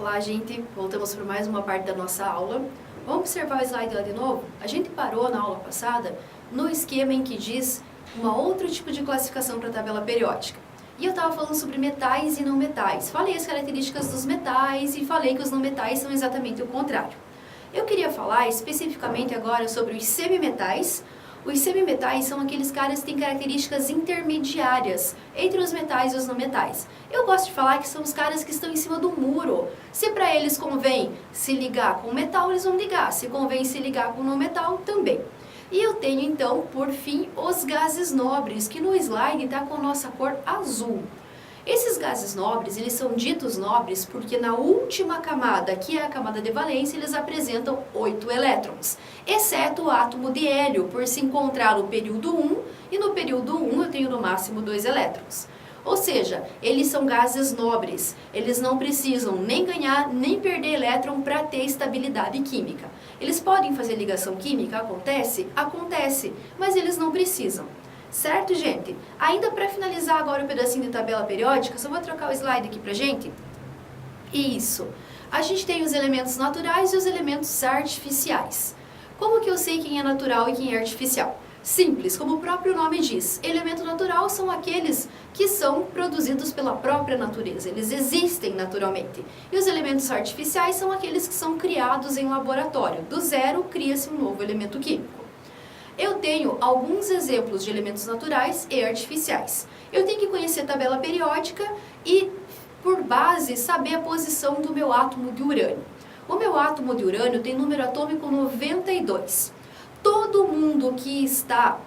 Olá, gente! Voltamos para mais uma parte da nossa aula. Vamos observar o slide lá de novo? A gente parou na aula passada no esquema em que diz uma outro tipo de classificação para a tabela periódica. E eu estava falando sobre metais e não metais. Falei as características dos metais e falei que os não metais são exatamente o contrário. Eu queria falar especificamente agora sobre os semimetais. Os semimetais são aqueles caras que têm características intermediárias entre os metais e os não metais. Eu gosto de falar que são os caras que estão em cima do muro. Se para eles convém se ligar com o metal, eles vão ligar. Se convém se ligar com o não metal, também. E eu tenho então, por fim, os gases nobres, que no slide está com a nossa cor azul. Esses gases nobres, eles são ditos nobres porque na última camada, que é a camada de valência, eles apresentam 8 elétrons, exceto o átomo de hélio, por se encontrar no período 1, e no período 1 eu tenho no máximo 2 elétrons. Ou seja, eles são gases nobres, eles não precisam nem ganhar nem perder elétron para ter estabilidade química. Eles podem fazer ligação química? Acontece? Acontece, mas eles não precisam. Certo, gente? Ainda para finalizar agora o pedacinho de tabela periódica, só vou trocar o slide aqui pra gente. Isso. A gente tem os elementos naturais e os elementos artificiais. Como que eu sei quem é natural e quem é artificial? Simples, como o próprio nome diz. Elemento natural são aqueles que são produzidos pela própria natureza. Eles existem naturalmente. E os elementos artificiais são aqueles que são criados em laboratório. Do zero, cria-se um novo elemento químico. Eu tenho alguns exemplos de elementos naturais e artificiais. Eu tenho que conhecer a tabela periódica e, por base, saber a posição do meu átomo de urânio. O meu átomo de urânio tem número atômico 92. Todo mundo que está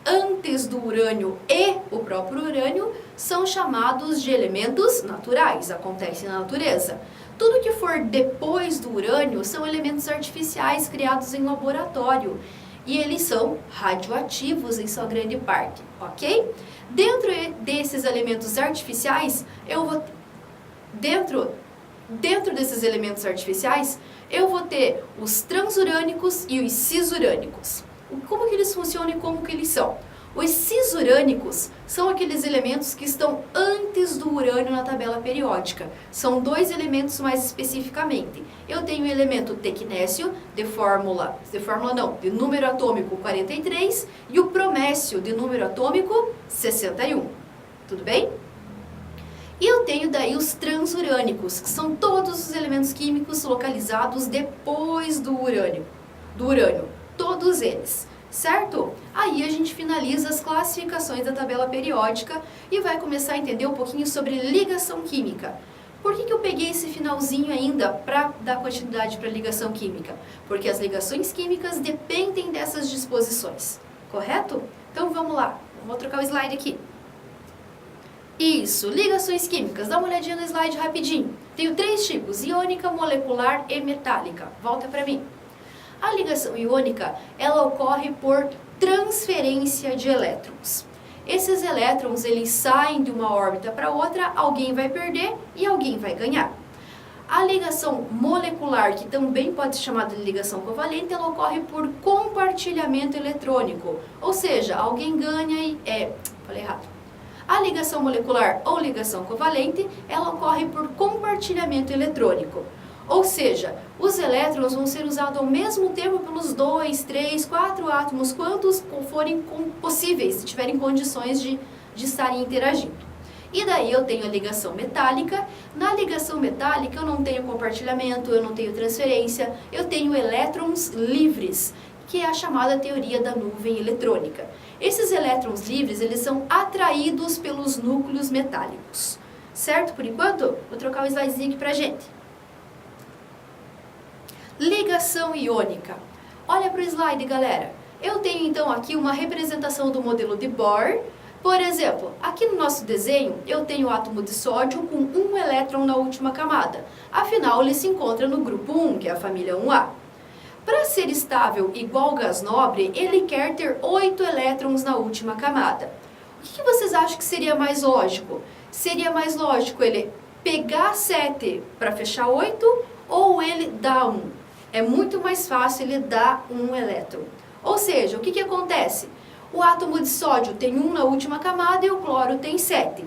antes do urânio e o próprio urânio são chamados de elementos naturais, acontece na natureza. Tudo que for depois do urânio são elementos artificiais criados em laboratório. E eles são radioativos em sua grande parte, ok? Dentro desses elementos artificiais, dentro desses elementos artificiais, eu vou ter os transurânicos e os cisurânicos. Como que eles funcionam e como que eles são? Os cisurânicos são aqueles elementos que estão antes do urânio na tabela periódica. São dois elementos mais especificamente. Eu tenho o elemento tecnécio, de número atômico 43, e o promécio, de número atômico 61. Tudo bem? E eu tenho daí os transurânicos, que são todos os elementos químicos localizados depois do urânio. Todos eles. Certo? Aí a gente finaliza as classificações da tabela periódica e vai começar a entender um pouquinho sobre ligação química. Por que eu peguei esse finalzinho ainda para dar continuidade para a ligação química? Porque as ligações químicas dependem dessas disposições, correto? Então vamos lá, vou trocar o slide aqui. Isso, ligações químicas, dá uma olhadinha no slide rapidinho. Tenho 3 tipos, iônica, molecular e metálica. Volta para mim. A ligação iônica, ela ocorre por transferência de elétrons. Esses elétrons, eles saem de uma órbita para outra, alguém vai perder e alguém vai ganhar. A ligação molecular, que também pode ser chamada de ligação covalente, ela ocorre por compartilhamento eletrônico. Ou seja, alguém ganha e... falei errado. A ligação molecular ou ligação covalente, ela ocorre por compartilhamento eletrônico. Ou seja, os elétrons vão ser usados ao mesmo tempo pelos 2, 3, 4 átomos, quantos forem possíveis, se tiverem condições de estarem interagindo. E daí eu tenho a ligação metálica. Na ligação metálica eu não tenho compartilhamento, eu não tenho transferência, eu tenho elétrons livres, que é a chamada teoria da nuvem eletrônica. Esses elétrons livres, eles são atraídos pelos núcleos metálicos. Certo? Por enquanto, vou trocar o slidezinho aqui pra gente. Ligação iônica. Olha para o slide, galera. Eu tenho então aqui uma representação do modelo de Bohr. Por exemplo, aqui no nosso desenho, eu tenho o átomo de sódio com 1 elétron na última camada. Afinal, ele se encontra no grupo 1, que é a família 1A. Para ser estável igual ao gás nobre, ele quer ter 8 elétrons na última camada. O que vocês acham que seria mais lógico? Seria mais lógico ele pegar 7 para fechar 8 ou ele dar 1? É muito mais fácil ele dar 1 elétron. Ou seja, o que acontece? O átomo de sódio tem 1 na última camada e o cloro tem 7.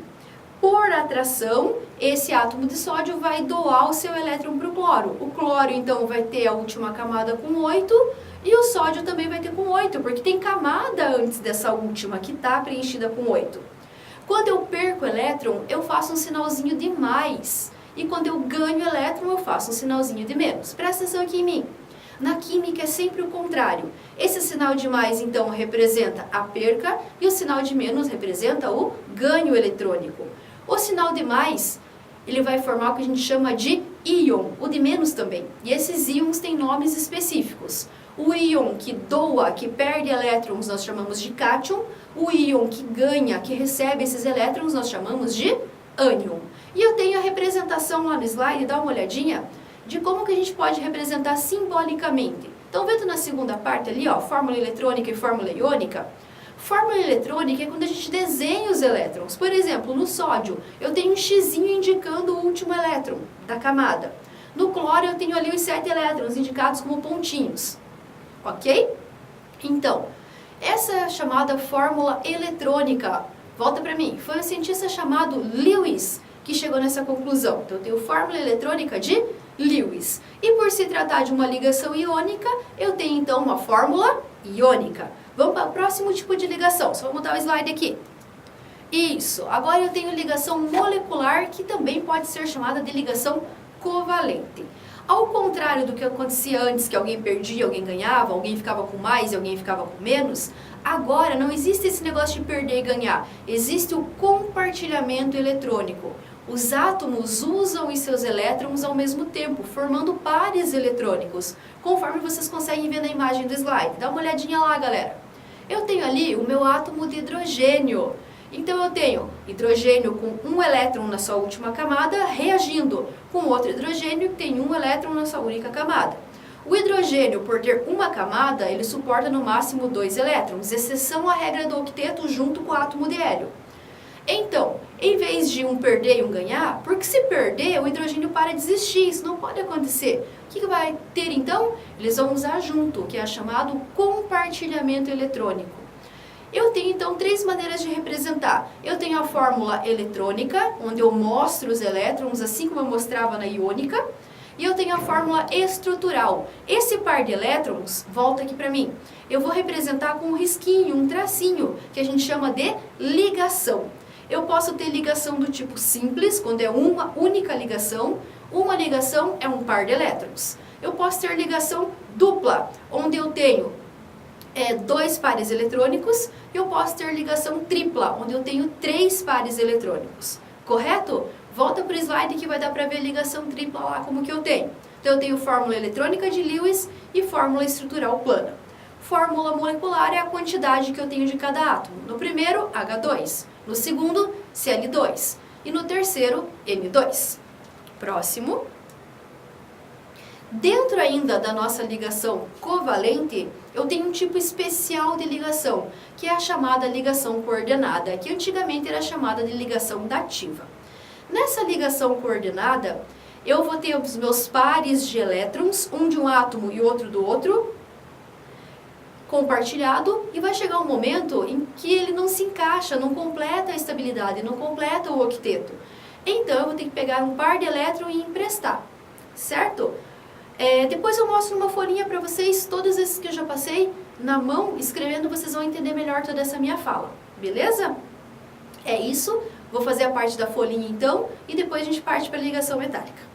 Por atração, esse átomo de sódio vai doar o seu elétron para o cloro. O cloro, então, vai ter a última camada com 8 e o sódio também vai ter com 8, porque tem camada antes dessa última que está preenchida com 8. Quando eu perco elétron, eu faço um sinalzinho de mais. E quando eu ganho elétron, eu faço um sinalzinho de menos. Presta atenção aqui em mim. Na química é sempre o contrário. Esse sinal de mais, então, representa a perca e o sinal de menos representa o ganho eletrônico. O sinal de mais, ele vai formar o que a gente chama de íon, o de menos também. E esses íons têm nomes específicos. O íon que doa, que perde elétrons, nós chamamos de cátion. O íon que ganha, que recebe esses elétrons, nós chamamos de ânion. E eu tenho a representação lá no slide, dá uma olhadinha, de como que a gente pode representar simbolicamente. Então, vendo na segunda parte ali, ó, fórmula eletrônica e fórmula iônica. Fórmula eletrônica é quando a gente desenha os elétrons. Por exemplo, no sódio, eu tenho um xizinho indicando o último elétron da camada. No cloro, eu tenho ali os 7 elétrons indicados como pontinhos. Ok? Então, essa é a chamada fórmula eletrônica. Volta para mim. Foi um cientista chamado Lewis que chegou nessa conclusão. Então, eu tenho fórmula eletrônica de Lewis. E por se tratar de uma ligação iônica, eu tenho então uma fórmula iônica. Vamos para o próximo tipo de ligação. Só vou mudar o slide aqui. Isso. Agora eu tenho ligação molecular, que também pode ser chamada de ligação covalente. Ao contrário do que acontecia antes, que alguém perdia, alguém ganhava, alguém ficava com mais e alguém ficava com menos, agora não existe esse negócio de perder e ganhar. Existe o compartilhamento eletrônico. Os átomos usam os seus elétrons ao mesmo tempo, formando pares eletrônicos, conforme vocês conseguem ver na imagem do slide. Dá uma olhadinha lá, galera. Eu tenho ali o meu átomo de hidrogênio. Então eu tenho hidrogênio com um elétron na sua última camada, reagindo com outro hidrogênio que tem um elétron na sua única camada. O hidrogênio, por ter uma camada, ele suporta no máximo 2 elétrons, exceção à regra do octeto junto com o átomo de hélio. Então, em vez de um perder e um ganhar, porque se perder, o hidrogênio para de existir, isso não pode acontecer. O que vai ter então? Eles vão usar junto, que é chamado compartilhamento eletrônico. Eu tenho então 3 maneiras de representar. Eu tenho a fórmula eletrônica, onde eu mostro os elétrons, assim como eu mostrava na iônica. E eu tenho a fórmula estrutural. Esse par de elétrons, volta aqui para mim, eu vou representar com um risquinho, um tracinho, que a gente chama de ligação. Eu posso ter ligação do tipo simples, quando é uma única ligação. Uma ligação é um par de elétrons. Eu posso ter ligação dupla, onde eu tenho 2 pares eletrônicos. E eu posso ter ligação tripla, onde eu tenho 3 pares eletrônicos. Correto? Volta para o slide que vai dar para ver ligação tripla lá como que eu tenho. Então eu tenho fórmula eletrônica de Lewis e fórmula estrutural plana. Fórmula molecular é a quantidade que eu tenho de cada átomo. No primeiro, H2. No segundo, Cl2. E no terceiro, N2. Próximo. Dentro ainda da nossa ligação covalente, eu tenho um tipo especial de ligação, que é a chamada ligação coordenada, que antigamente era chamada de ligação dativa. Nessa ligação coordenada, eu vou ter os meus pares de elétrons, um de um átomo e outro do outro, compartilhado, e vai chegar um momento em que ele não se encaixa, não completa a estabilidade, não completa o octeto. Então, eu vou ter que pegar um par de elétrons e emprestar, certo? Depois eu mostro uma folhinha para vocês, todos esses que eu já passei, na mão, escrevendo, vocês vão entender melhor toda essa minha fala, beleza? É isso, vou fazer a parte da folhinha então, e depois a gente parte para a ligação metálica.